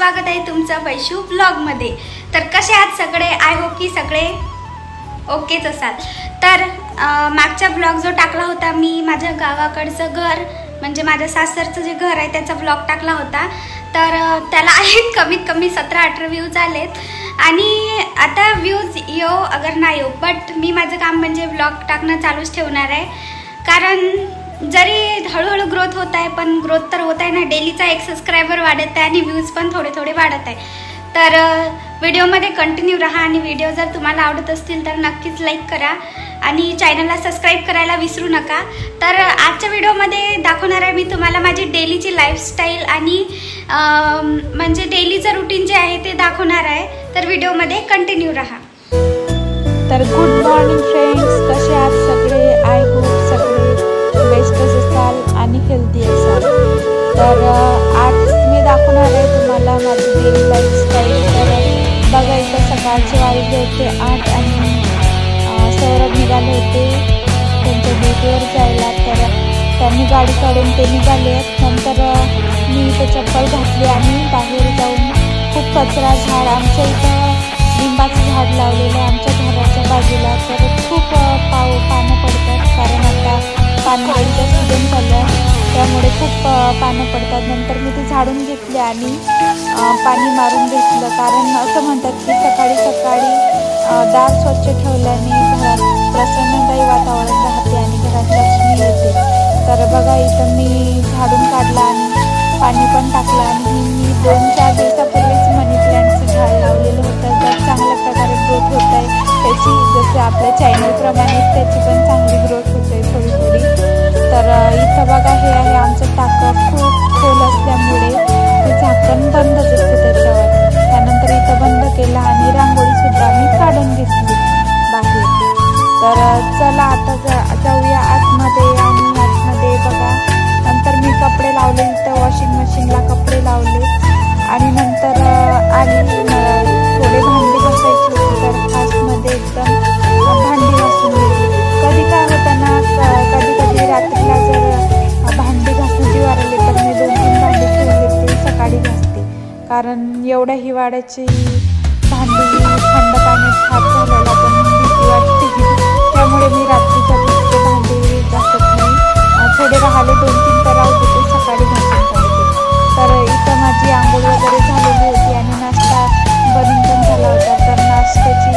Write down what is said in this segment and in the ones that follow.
स्वागत आहे तुमचं वैशू ब्लॉग मध्ये। तर कसे आहात सगळे? आय होप की सगळे ओकेच असाल। तर मागचा ब्लॉग जो टाकला होता मी माझ्या गावाकडचं घर म्हणजे माझ्या सासरचं जे घर आहे त्याचा ब्लॉग टाकला होता, तर त्याला आहेत कमीत कमी 17-18 व्ह्यूज आलेत। आणि आता व्ह्यूज येऊ अगर नाही येऊ, बट मी माझं काम म्हणजे ब्लॉग टाकणं चालूच ठेवणार आहे। कारण जरी हळूहळू ग्रोथ होत आहे पण ग्रोथ तर होत आहे ना, डेलीचा 1 सबस्क्रायबर वाढत आहे आणि व्ह्यूज पण थोडे थोडे वाढत आहे। तर व्हिडिओमध्ये कंटिन्यू राहा आणि व्हिडिओ जर तुम्हाला आवडत असतील तर नक्कीच लाईक करा आणि चॅनलला सबस्क्राईब करायला विसरू नका। तर आजच्या व्हिडिओमध्ये दाखवणार आहे मी तुम्हाला माझी डेलीची लाईफस्टाईल आणि म्हणजे डेलीचं रुटीन जे आहे ते दाखवणार आहे। तर व्हिडिओमध्ये कंटिन्यू राहा। तर गुड मॉर्निंग फ्रेंड्स, कसे आहात सगळे? आय होप सगळे बेस्टच असाल आणि हेल्दी असाल। तर आज मी दाखवणार आहे तुम्हाला माझी डेली लाईफस्टाईल। तर बघा, इथं सकाळचे वाजले होते 8 आणि सौरभ निघाले होते त्यांच्या ड्युटीवर जायला। तर त्यांनी गाडी काढून ते निघाले। नंतर मी इथं चप्पल घातली आणि बाहेर जाऊन खूप कचरा झाड, आमच्या इथं लिंबाचं झाड लावलेलं आहे आमच्या घराच्या बाजूला। तर खूप पानं पडतात कारण आता पानगळीचा सीझन चालू आहे, त्यामुळे खूप पानं पडतात। नंतर मी ते झाडून घेतले आणि पाणी मारून घेतलं, कारण असं म्हणतात की सकाळी सकाळी दार स्वच्छ ठेवल्याने घरात प्रसन्नदायी वातावरण राहते आणि घरात लक्ष्मी येते। तर बघा, इथं मी झाडून काढलं आणि पाणी पण टाकलं आणि मी 2-4 दिवसापूर्वीच मनी प्लांटचं झाड लावलेलं होतं। तर चांगल्या प्रकारे ग्रोथ होत आहे त्याची, जसं आपल्या चॅनलप्रमाणे त्याची पण चांगली ग्रोथ होते थोडी थोडी। तर इथं बघा, हे आहे आमचं टाकं, खूप खोल असल्यामुळे ते झाकण बंदच असते त्याच्यावर। त्यानंतर इथं बंद केलं आणि रांगोळीसुद्धा मी काढून घेतली बाहेर। तर चला आता जाऊया आतमध्ये। आणि आतमध्ये बघा, नंतर मी कपडे लावले, इथं वॉशिंग मशीनला कपडे लावले आणि नंतर आली थोडे भांडी घासायची होती। तर फास्टमध्ये एकदम भांडी घासून घेतली। कधी काय होतं ना, कधी कधी रात्रीला जर भांडी घासून जीवावर आले तर मी 2-3 भांडी ठेवले ते सकाळी घासते, कारण एवढ्या हिवाळ्याची भांडी थंड पाण्यात हात घालायला पण भीती वाटते, त्यामुळे मी रात्रीच्या ते भांडी घासत नाही। थोडे राहिले 2-3 तर राहू देते, सकाळी घासून काढते। तर इथं माझी आंघोळ वगैरे झालेली होती आणि नाश्ता बनून पण झाला होता। तर नाश्त्याची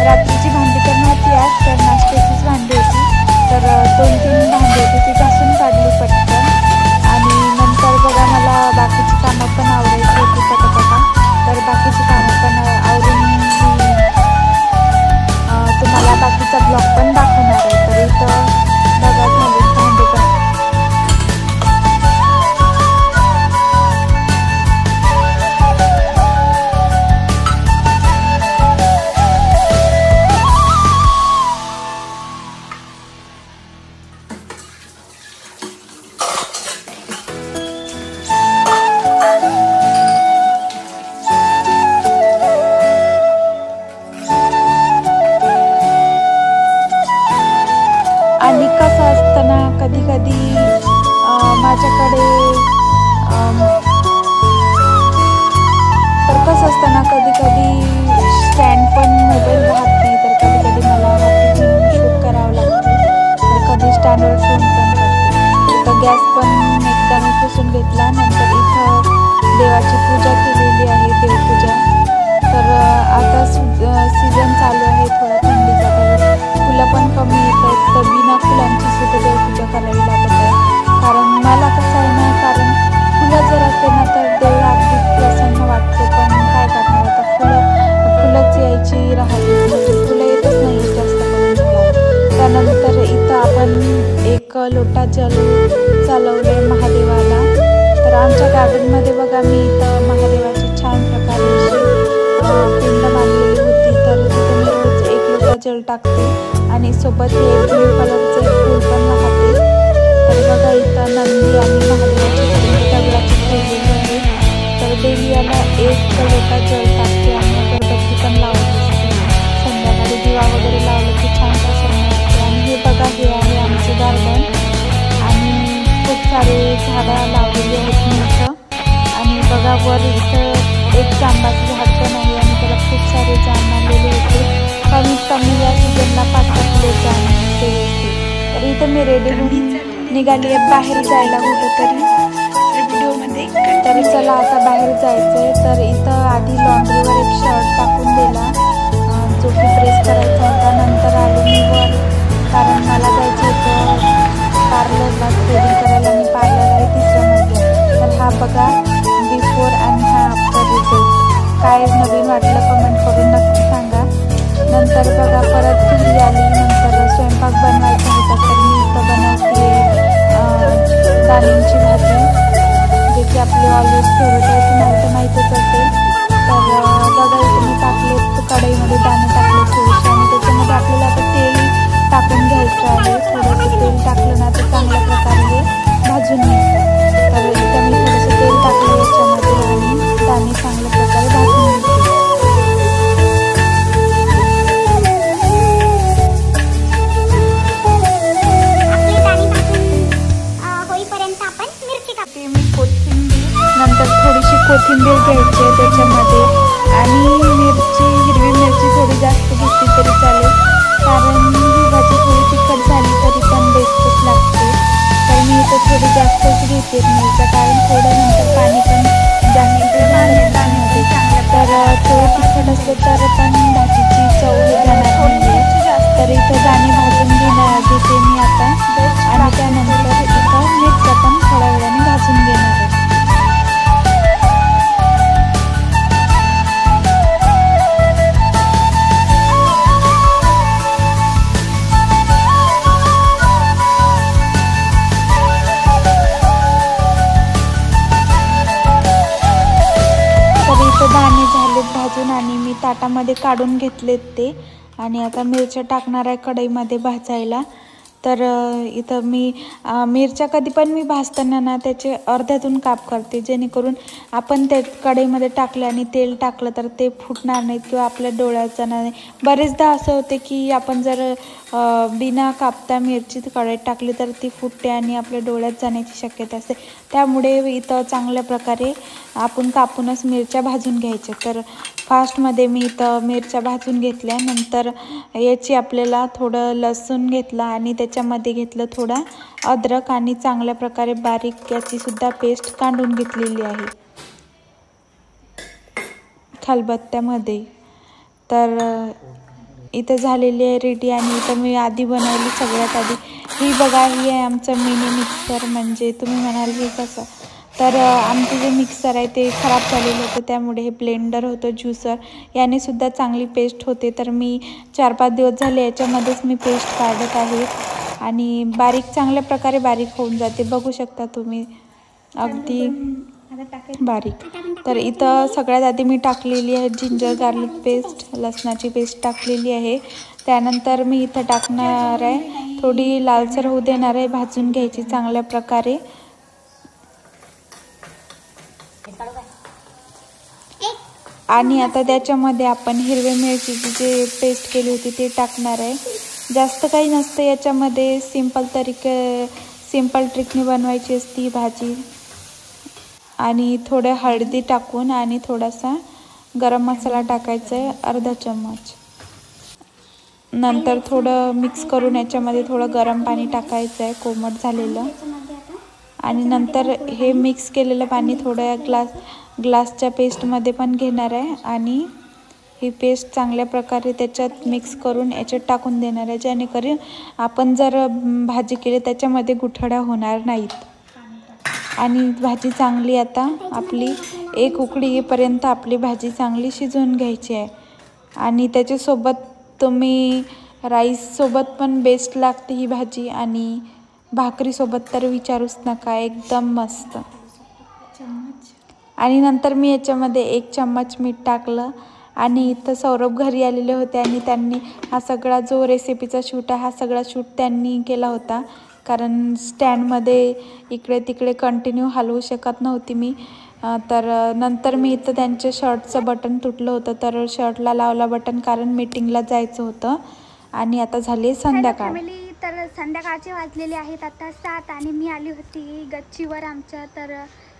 रात्रीची भांडी तर नव्हती आज, तर नाश्त्याचीच भांडी होती। तर 2-3 भांडी होती ती घासून काढली पटकन। आणि नंतर बघा, मला बाकीची कामं पण आवडायची होती पटापटा, तर बाकीची कामं पण आवरून तुम्हाला बाकीचा ब्लॉग पण दाखवणार आहे। तर इथं बघा, झाली भांडी पण। आणि कसं असतं ना, कधी कधी माझ्याकडे तर कसं असतं ना, कधी कधी स्टँड पण मोबाईल राहत नाही, तर कधी कधी मला हाती घेऊन शूट करावं लागतं। तर कधी स्टँडवर ठेवून पण करते। इथं गॅस पण एकदा मी पुसून घेतला। नंतर इथं देवाची पूजा केलेली आहे, देवपूजा। तर आता सीझन चालू आहे थोडा थंडीचा, तर फुलं पण कमी येत आहेत, तर बिना फुलांची सुद्धा देवपूजा करावी लागत आहे। कारण मला कसं आहे ना, कारण फुलं जर असते ना तर देव अगदी प्रसन्न वाटते, पण काय करणार आता, फुलंच यायची राहते, म्हणजे फुलं येतच नाही जास्त करून झाडावर। त्यानंतर इथं आपण 1 लोटा जल चालवले महादेवाला। तर आमच्या गार्डनमध्ये बघा, मी इथं महादेवाची छान प्रकारे पिंड मांडलेली होती। तर तिथे मी रोज 1 लोटा जल टाकते आणि सोबत हे ब्लू कलरचं फूल पण वाहते। तर बघा, इथं नंदी आणि महादेवाची पिंड दगडाची ठेवलेली आहे। तर डेली याला 1 लोटा जल टाकते आणि अगरबत्ती पण लावत असते। संध्याकाळी दिवा वगैरे लावलं की छान प्रसन्न वाटते। आणि हे बघा, हे आहे आमचं गार्डन आणि खूप सारे झाडं लावलेली आहेत मी इथं। आणि बघा, वर इथं एक जांबाचं झाड पण आहे आणि त्याला खूप सारे जांब आलेले होते. कमीत कमी या सीझनला 5-6 किलो जांब ते होते. तर इथं मी रेडी होऊन निघाली आहे बाहेर जायला कुठंतरी व्हिडिओमध्ये. तर चला आता बाहेर जायचं आहे. तर इथं आधी लॉन्ड्रीवर एक शर्ट टाकून दिला जो की प्रेस करायचा होता. नंतर आले मी वर कारण मला जायचं होतं पार्लरला थ्रेडिंग करायला आणि पार्लर आहे 3ऱ्या मजल्यावर. तर हा बघा बिफोर आणि हा आफ्टर रिझल्ट. काय नवीन वाटलं कमेंट करून नक्की सांगा. नंतर बघा परत घरी आली. नंतर स्वयंपाक बनवायचा होता तर मी इथं बनवते दाळींची भाजी जे की आपली ऑलवेज फेवरेट आहे. तुम्हाला तर माहीतच असेल. तर बघा इथे मी टाकले कढईमध्ये दाणे टाकले थोडेसे आणि त्याच्यामध्ये आपल्याला आता तेल टाकून घ्यायचं आहे. थोडंसं तेल टाकलं ना तर चांगल्या प्रकारे हे भाजून घ्यायचं. तर इथं मी थोडंसं तेल टाकलं याच्यामध्ये आणि दाणे चांगल्या प्रकारे भाजून घ्यायचे. नंतर थोडीशी कोथिंबीर घ्यायची आहे त्याच्यामध्ये आणि मिरची हिरवी मिरची थोडी जास्त घेतली तरी चालेल कारण ही भाजी थोडी तिखट झाली तरी पण बेस्टच लागते. तर मी इथं थोडी जास्तच घेते मिरच्या कारण थोडं नंतर पाणी पण जास्त होते. तर थोडं तिखट असलं तर पण भाजीची चव जाणार नाही. तर इथं दाणे भाजून घेते मी आता आणि त्यानंतर इथं मिरच्या पण थोड्या वेळाने भाजून घेणार आहे. दाणे झालेत भाजून आणि मी ताटामध्ये काढून घेतलेत ते आणि आता मिरच्या टाकणार आहे कढईमध्ये भाजायला. तर इथं मी मिरच्या कधी पण मी भाजताना ना त्याचे अर्ध्यातून काप करते जेणेकरून आपण ते कढईमध्ये टाकले आणि तेल टाकलं तर ते फुटणार नाहीत किंवा आपल्या डोळ्यात जाणार नाही. बरेचदा असं होते की आपण जर बिना कापता मिरची कढईत टाकली तर ती फुटते आणि आपल्या डोळ्यात जाण्याची शक्यता असते. त्यामुळे इथं चांगल्या प्रकारे आपण कापूनच मिरच्या भाजून घ्यायच्या. तर फास्टमध्ये मी इथं मिरच्या भाजून घेतल्या. नंतर याची आपल्याला थोडं लसूण घेतलं आणि त्याच्यामध्ये घेतलं थोडा अद्रक आणि चांगल्या प्रकारे बारीक याचीसुद्धा पेस्ट काढून घेतलेली आहे खलबत्त्यामध्ये. तर इथं झालेली आहे रेडी आणि इथं मी आधी बनवली सगळ्यात आधी. ही बघा ही आहे आमचं मिनी मिक्सर. म्हणजे तुम्ही म्हणाल हे कसं तर आमचं जे मिक्सर आहे ते खराब झालेलं होतं त्यामुळे हे ब्लेंडर होतं ज्युसर याने सुद्धा चांगली पेस्ट होते. तर मी 4-5 दिवस झाले याच्यामध्येच मी पेस्ट काढत आहे आणि बारीक चांगल्या प्रकारे बारीक होऊन जाते. बघू शकता तुम्ही अगदी बारीक. तर इथं सगळ्यात आधी मी टाकलेली आहे जिंजर गार्लिक पेस्ट लसणाची पेस्ट टाकलेली आहे. त्यानंतर मी इथं टाकणार आहे थोडी लालसर होऊ देणार आहे भाजून घ्यायची चांगल्या प्रकारे. आणि आता त्याच्यामध्ये आपण हिरव्या मिरचीची जे पेस्ट केली होती ते टाकणार आहे. जास्त काही नसतं याच्यामध्ये सिंपल ट्रिकने बनवायची असती ही भाजी. आणि थोडं हळदी टाकून आणि थोडासा गरम मसाला टाकायचा आहे अर्धा चम्मच. नंतर थोडं मिक्स करून याच्यामध्ये थोडं गरम पाणी टाकायचं आहे कोमट झालेलं आणि नंतर हे मिक्स केलेलं पाणी थोड्या ग्लासच्या पेस्टमध्ये पण घेणार आहे आणि ही पेस्ट चांगल्या प्रकारे त्याच्यात मिक्स करून याच्यात टाकून देणार आहे जेणेकरून आपण जर भाजी केली त्याच्यामध्ये गुठळ्या होणार नाहीत. आणि भाजी चांगली आता आपली एक उकळी येईपर्यंत आपली भाजी चांगली शिजवून घ्यायची आहे. आणि त्याच्यासोबत तुम्ही राईससोबत पण बेस्ट लागते ही भाजी आणि भाकरीसोबत तर विचारूच नका एकदम मस्त. आणि नंतर मी याच्यामध्ये 1 चम्मच मीठ टाकलं आणि इथं सौरभ घरी आलेले होते आणि त्यांनी हा सगळा जो रेसिपीचा शूट आहे हा सगळा शूट त्यांनी केला होता कारण स्टँडमध्ये इकडे तिकडे कंटिन्यू हलवू शकत नव्हती मी. तर नंतर मी इथं त्यांच्या शर्टचं बटन तुटलं होतं तर शर्टला लावला बटन कारण मीटिंगला जायचं होतं. आणि आता झाली संध्याकाळ. तर संध्याकाळचे वाजलेले आहेत आता 7 आणि मी आली होती गच्चीवर आमच्या. तर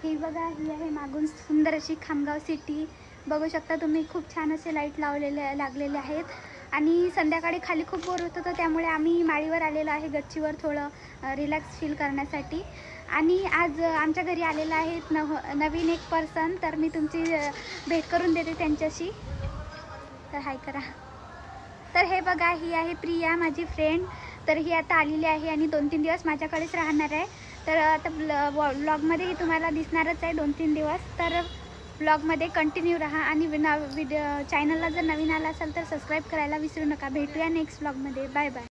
ही बघा ही आहे मागून सुंदर अशी खामगाव सिटी बघू शकता तुम्ही, खूप छान असे लाईट लागलेले आहेत. आणि संध्याकाळी खाली खूप बोर होत होतं, त्यामुळे आम्ही माळीवर आलेलो आहे, गच्चीवर थोडं रिलॅक्स फील करण्यासाठी. आणि आज आमच्या घरी आलेलं आहेत नवीन एक पर्सन, तर मी तुमची भेट करून देते त्यांच्याशी. तर हाय करा. तर हे बघा, ही आहे प्रिया, माझी फ्रेंड. तर ही आता आलेली आहे आणि 2-3 दिवस माझ्याकडेच राहणार आहे. तर आता व्लॉगमध्येही तुम्हाला दिसणारच आहे 2-3 दिवस. तर व्लॉगमध्ये कंटिन्यू राहा आणि चॅनलला जर नवीन आला असाल तर सबस्क्राईब करायला विसरू नका. भेटूया नेक्स्ट व्लॉगमध्ये. Bye bye.